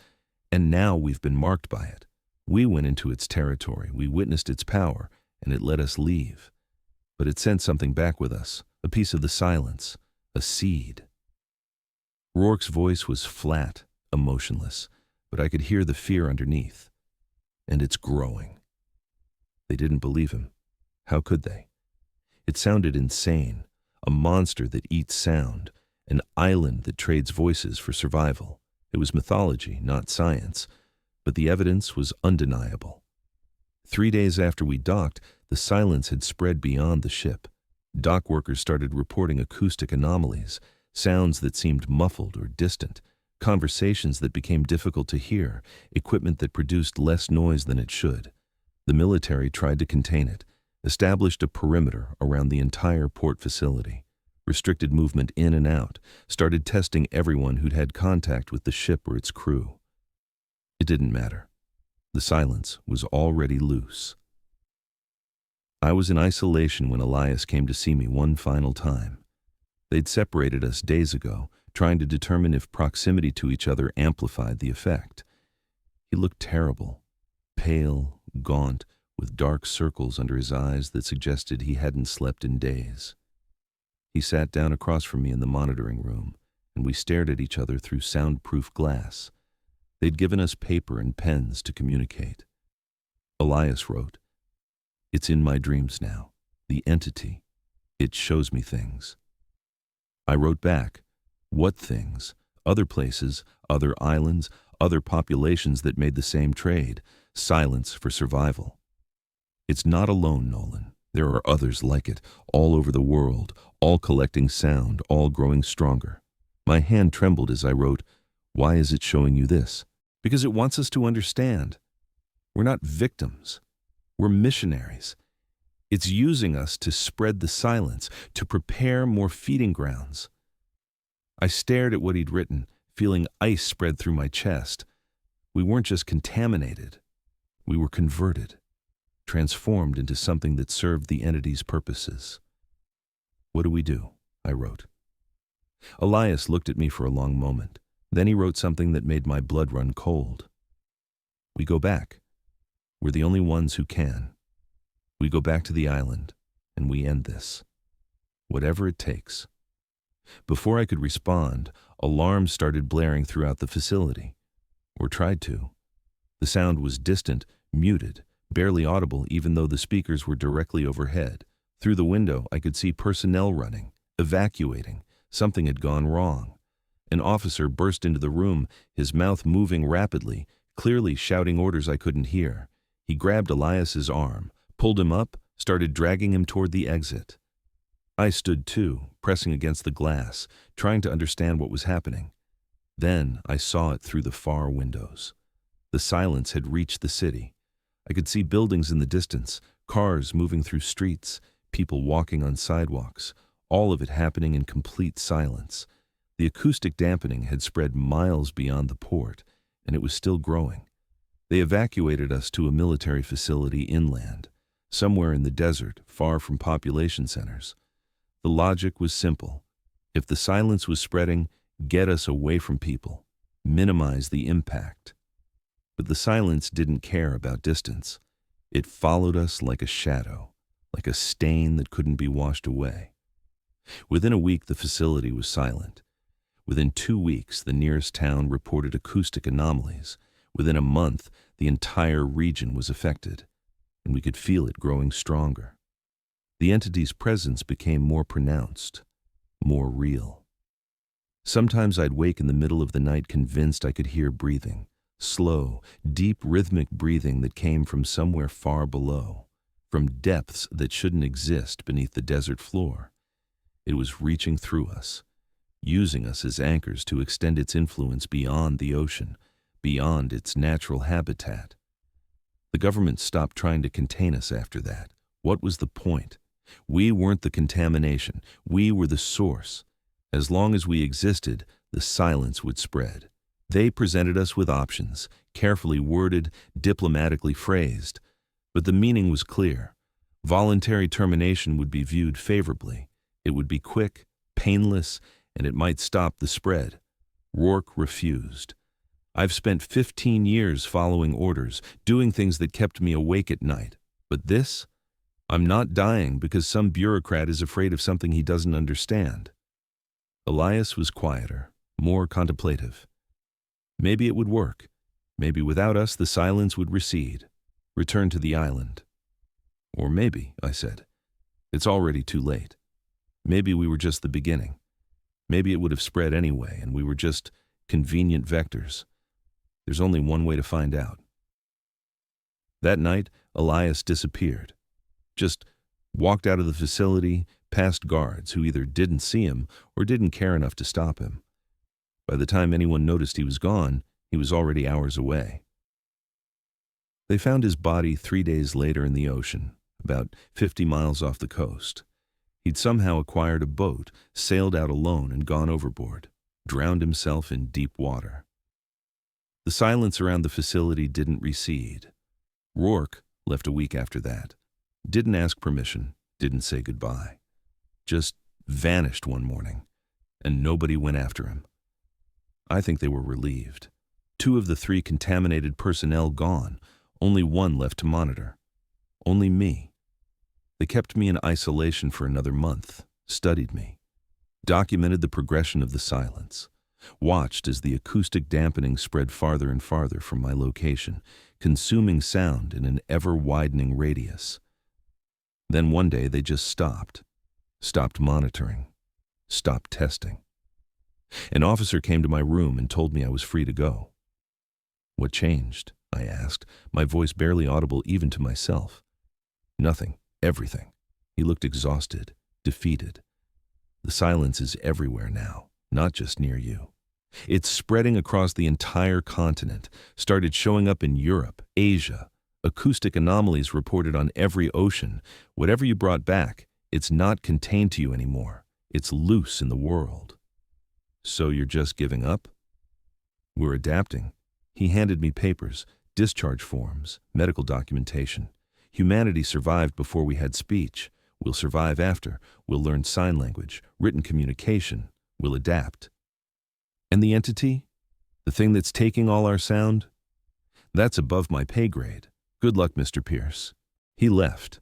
And now we've been marked by it. We went into its territory, we witnessed its power, and it let us leave. But it sent something back with us, a piece of the silence, a seed." Rourke's voice was flat, emotionless, but I could hear the fear underneath. "And it's growing." They didn't believe him. How could they? It sounded insane, a monster that eats sound, an island that trades voices for survival. It was mythology, not science, but the evidence was undeniable. 3 days after we docked, the silence had spread beyond the ship. Dock workers started reporting acoustic anomalies, sounds that seemed muffled or distant, conversations that became difficult to hear, equipment that produced less noise than it should. The military tried to contain it, established a perimeter around the entire port facility, restricted movement in and out, started testing everyone who'd had contact with the ship or its crew. It didn't matter. The silence was already loose. I was in isolation when Elias came to see me one final time. They'd separated us days ago, trying to determine if proximity to each other amplified the effect. He looked terrible, pale, gaunt, with dark circles under his eyes that suggested he hadn't slept in days. He sat down across from me in the monitoring room, and we stared at each other through soundproof glass. They'd given us paper and pens to communicate. Elias wrote, "It's in my dreams now, the entity. It shows me things." I wrote back, "What things? Other places, other islands, other populations that made the same trade. Silence for survival." "It's not alone, Nolan. There are others like it, all over the world, all collecting sound, all growing stronger." My hand trembled as I wrote, "Why is it showing you this?" "Because it wants us to understand. We're not victims. We're missionaries. It's using us to spread the silence, to prepare more feeding grounds." I stared at what he'd written, feeling ice spread through my chest. We weren't just contaminated. We were converted, transformed into something that served the entity's purposes. "What do we do?" I wrote. Elias looked at me for a long moment. Then he wrote something that made my blood run cold. "We go back. We're the only ones who can. We go back to the island, and we end this. Whatever it takes." Before I could respond, alarms started blaring throughout the facility, or tried to. The sound was distant, muted, barely audible even though the speakers were directly overhead. Through the window, I could see personnel running, evacuating. Something had gone wrong. An officer burst into the room, his mouth moving rapidly, clearly shouting orders I couldn't hear. He grabbed Elias's arm, pulled him up, started dragging him toward the exit. I stood too, pressing against the glass, trying to understand what was happening. Then I saw it through the far windows. The silence had reached the city. I could see buildings in the distance, cars moving through streets, people walking on sidewalks, all of it happening in complete silence. The acoustic dampening had spread miles beyond the port, and it was still growing. They evacuated us to a military facility inland, somewhere in the desert, far from population centers. The logic was simple. If the silence was spreading, get us away from people, minimize the impact. But the silence didn't care about distance. It followed us like a shadow, like a stain that couldn't be washed away. Within a week, the facility was silent. Within 2 weeks, the nearest town reported acoustic anomalies. Within a month, the entire region was affected, and we could feel it growing stronger. The entity's presence became more pronounced, more real. Sometimes I'd wake in the middle of the night convinced I could hear breathing, slow, deep rhythmic breathing that came from somewhere far below, from depths that shouldn't exist beneath the desert floor. It was reaching through us, using us as anchors to extend its influence beyond the ocean, beyond its natural habitat. The government stopped trying to contain us after that. What was the point? We weren't the contamination. We were the source. As long as we existed, the silence would spread. They presented us with options, carefully worded, diplomatically phrased. But the meaning was clear. Voluntary termination would be viewed favorably. It would be quick, painless, and it might stop the spread. Rourke refused. I've spent 15 years following orders, doing things that kept me awake at night. But this? I'm not dying because some bureaucrat is afraid of something he doesn't understand. Elias was quieter, more contemplative. Maybe it would work. Maybe without us the silence would recede, return to the island. Or maybe, I said, it's already too late. Maybe we were just the beginning. Maybe it would have spread anyway, and we were just convenient vectors. There's only one way to find out. That night, Elias disappeared. Just walked out of the facility, past guards who either didn't see him or didn't care enough to stop him. By the time anyone noticed he was gone, he was already hours away. They found his body 3 days later in the ocean, about 50 miles off the coast. He'd somehow acquired a boat, sailed out alone and gone overboard, drowned himself in deep water. The silence around the facility didn't recede. Rourke left a week after that. Didn't ask permission, didn't say goodbye. Just vanished one morning, and nobody went after him. I think they were relieved. 2 of the 3 contaminated personnel gone, only 1 left to monitor. Only me. They kept me in isolation for another month, studied me, documented the progression of the silence, watched as the acoustic dampening spread farther and farther from my location, consuming sound in an ever-widening radius. Then one day they just stopped monitoring, stopped testing. An officer came to my room and told me I was free to go. What changed? I asked, my voice barely audible even to myself. Nothing. Everything. He looked exhausted, defeated. The silence is everywhere now, not just near you. It's spreading across the entire continent, started showing up in Europe, Asia. Acoustic anomalies reported on every ocean. Whatever you brought back, it's not contained to you anymore. It's loose in the world. So you're just giving up? We're adapting. He handed me papers, discharge forms, medical documentation. Humanity survived before we had speech. We'll survive after. We'll learn sign language, written communication. We'll adapt. And the entity? The thing that's taking all our sound? That's above my pay grade. Good luck, Mr. Pierce. He left,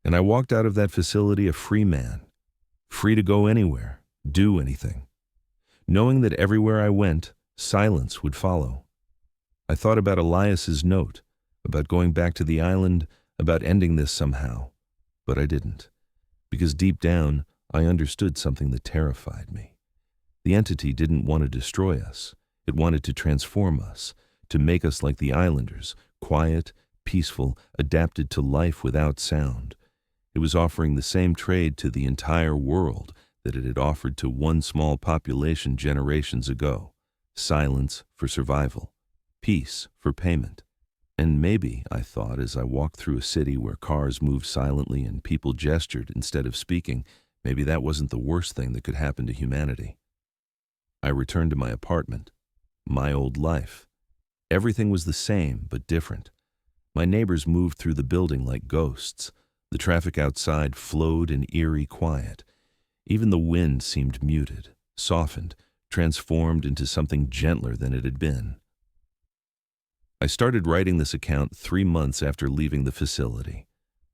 and I walked out of that facility a free man, free to go anywhere, do anything, knowing that everywhere I went, silence would follow. I thought about Elias's note, about going back to the island, about ending this somehow, but I didn't, because deep down I understood something that terrified me. The entity didn't want to destroy us. It wanted to transform us, to make us like the islanders, quiet, peaceful, adapted to life without sound. It was offering the same trade to the entire world that it had offered to one small population generations ago: silence for survival, peace for payment. And maybe, I thought as I walked through a city where cars moved silently and people gestured instead of speaking, maybe that wasn't the worst thing that could happen to humanity. I returned to my apartment, my old life. Everything was the same, but different. My neighbors moved through the building like ghosts. The traffic outside flowed in eerie quiet. Even the wind seemed muted, softened, transformed into something gentler than it had been. I started writing this account 3 months after leaving the facility.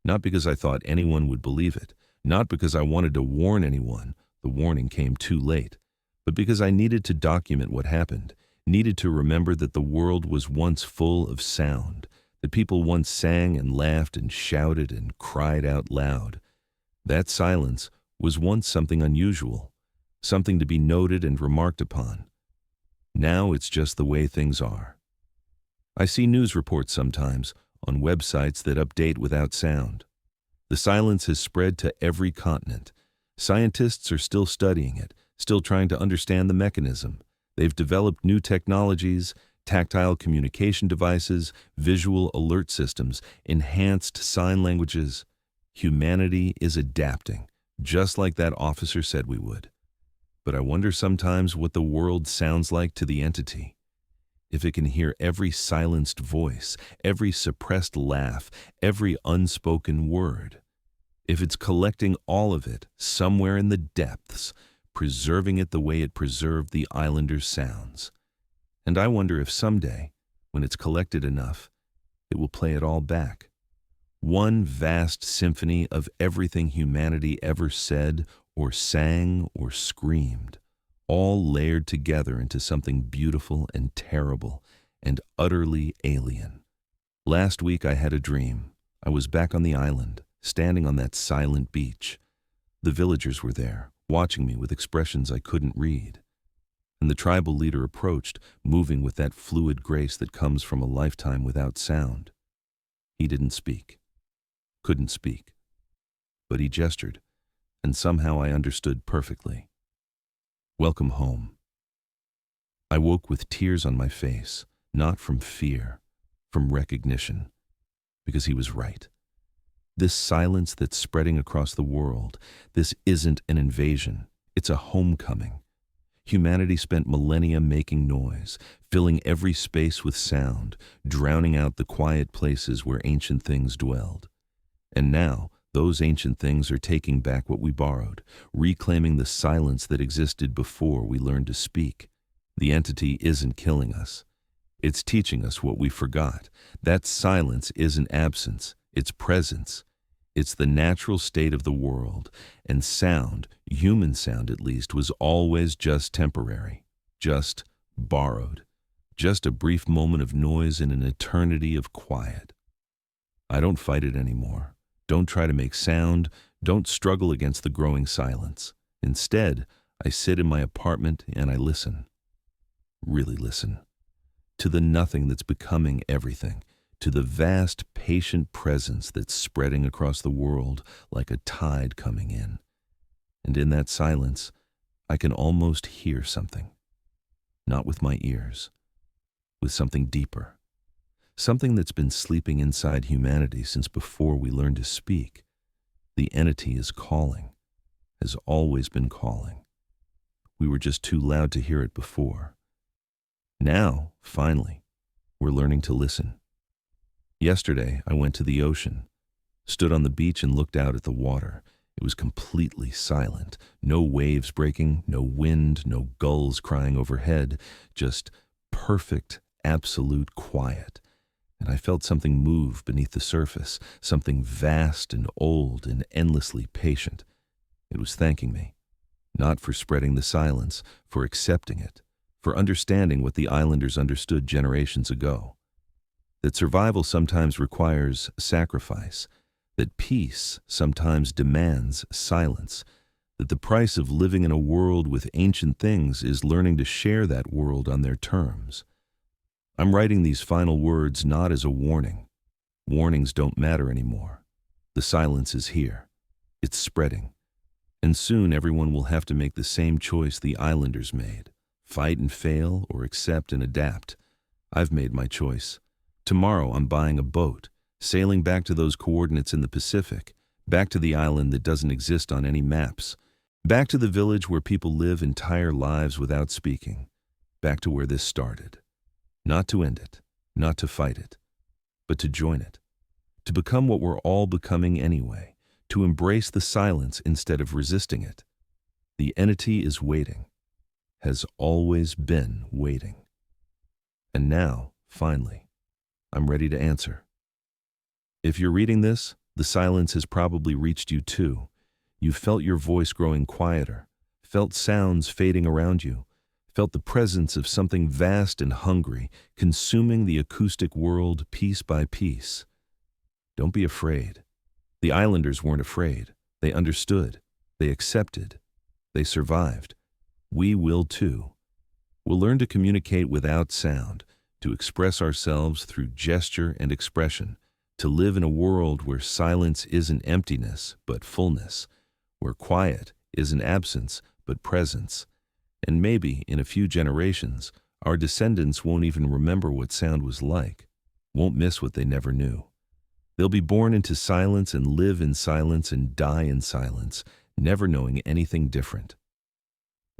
Not because I thought anyone would believe it, not because I wanted to warn anyone, the warning came too late, but because I needed to document what happened, needed to remember that the world was once full of sound, that people once sang and laughed and shouted and cried out loud. That silence was once something unusual, something to be noted and remarked upon. Now it's just the way things are. I see news reports sometimes on websites that update without sound. The silence has spread to every continent. Scientists are still studying it, still trying to understand the mechanism. They've developed new technologies, tactile communication devices, visual alert systems, enhanced sign languages. Humanity is adapting, just like that officer said we would. But I wonder sometimes what the world sounds like to the entity. If it can hear every silenced voice, every suppressed laugh, every unspoken word. If it's collecting all of it somewhere in the depths, preserving it the way it preserved the islanders' sounds. And I wonder if someday, when it's collected enough, it will play it all back. One vast symphony of everything humanity ever said or sang or screamed, all layered together into something beautiful and terrible and utterly alien. Last week I had a dream. I was back on the island, standing on that silent beach. The villagers were there, watching me with expressions I couldn't read. And the tribal leader approached, moving with that fluid grace that comes from a lifetime without sound. He didn't speak, couldn't speak, but he gestured, and somehow I understood perfectly. Welcome home. I woke with tears on my face, not from fear, from recognition, because he was right. This silence that's spreading across the world, this isn't an invasion, it's a homecoming. Humanity spent millennia making noise, filling every space with sound, drowning out the quiet places where ancient things dwelled. And now, those ancient things are taking back what we borrowed, reclaiming the silence that existed before we learned to speak. The entity isn't killing us. It's teaching us what we forgot. That silence isn't absence, it's presence. It's the natural state of the world, and sound, human sound at least, was always just temporary, just borrowed, just a brief moment of noise in an eternity of quiet. I don't fight it anymore. Don't try to make sound, don't struggle against the growing silence. Instead, I sit in my apartment and I listen. Really listen. To the nothing that's becoming everything. To the vast, patient presence that's spreading across the world like a tide coming in. And in that silence, I can almost hear something. Not with my ears, with something deeper. Something that's been sleeping inside humanity since before we learned to speak. The entity is calling, has always been calling. We were just too loud to hear it before. Now, finally, we're learning to listen. Yesterday, I went to the ocean, stood on the beach and looked out at the water. It was completely silent. No waves breaking, no wind, no gulls crying overhead, just perfect, absolute quiet. And I felt something move beneath the surface, something vast and old and endlessly patient. It was thanking me, not for spreading the silence, for accepting it, for understanding what the islanders understood generations ago. That survival sometimes requires sacrifice, that peace sometimes demands silence, that the price of living in a world with ancient things is learning to share that world on their terms. I'm writing these final words not as a warning. Warnings don't matter anymore. The silence is here. It's spreading. And soon everyone will have to make the same choice the islanders made. Fight and fail, or accept and adapt. I've made my choice. Tomorrow I'm buying a boat, sailing back to those coordinates in the Pacific, back to the island that doesn't exist on any maps, back to the village where people live entire lives without speaking, back to where this started. Not to end it, not to fight it, but to join it, to become what we're all becoming anyway, to embrace the silence instead of resisting it. The entity is waiting, has always been waiting. And now, finally, I'm ready to answer. If you're reading this, the silence has probably reached you too. You've felt your voice growing quieter, felt sounds fading around you, felt the presence of something vast and hungry, consuming the acoustic world piece by piece. Don't be afraid. The islanders weren't afraid. They understood. They accepted. They survived. We will too. We'll learn to communicate without sound, to express ourselves through gesture and expression, to live in a world where silence isn't emptiness but fullness, where quiet isn't absence but presence. And maybe, in a few generations, our descendants won't even remember what sound was like, won't miss what they never knew. They'll be born into silence and live in silence and die in silence, never knowing anything different.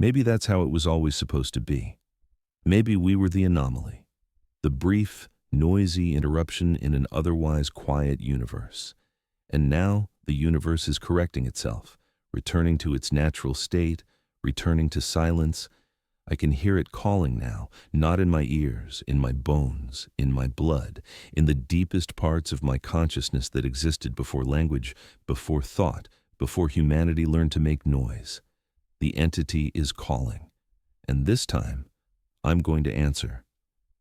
Maybe that's how it was always supposed to be. Maybe we were the anomaly, the brief, noisy interruption in an otherwise quiet universe. And now the universe is correcting itself, returning to its natural state, returning to silence. I can hear it calling now, not in my ears, in my bones, in my blood, in the deepest parts of my consciousness that existed before language, before thought, before humanity learned to make noise. The entity is calling, and this time, I'm going to answer.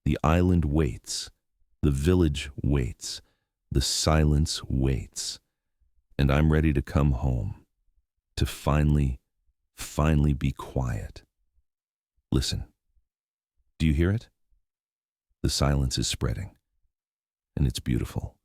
The island waits. The village waits. The silence waits. And I'm ready to come home, to finally be quiet. Listen. Do you hear it? The silence is spreading, and it's beautiful.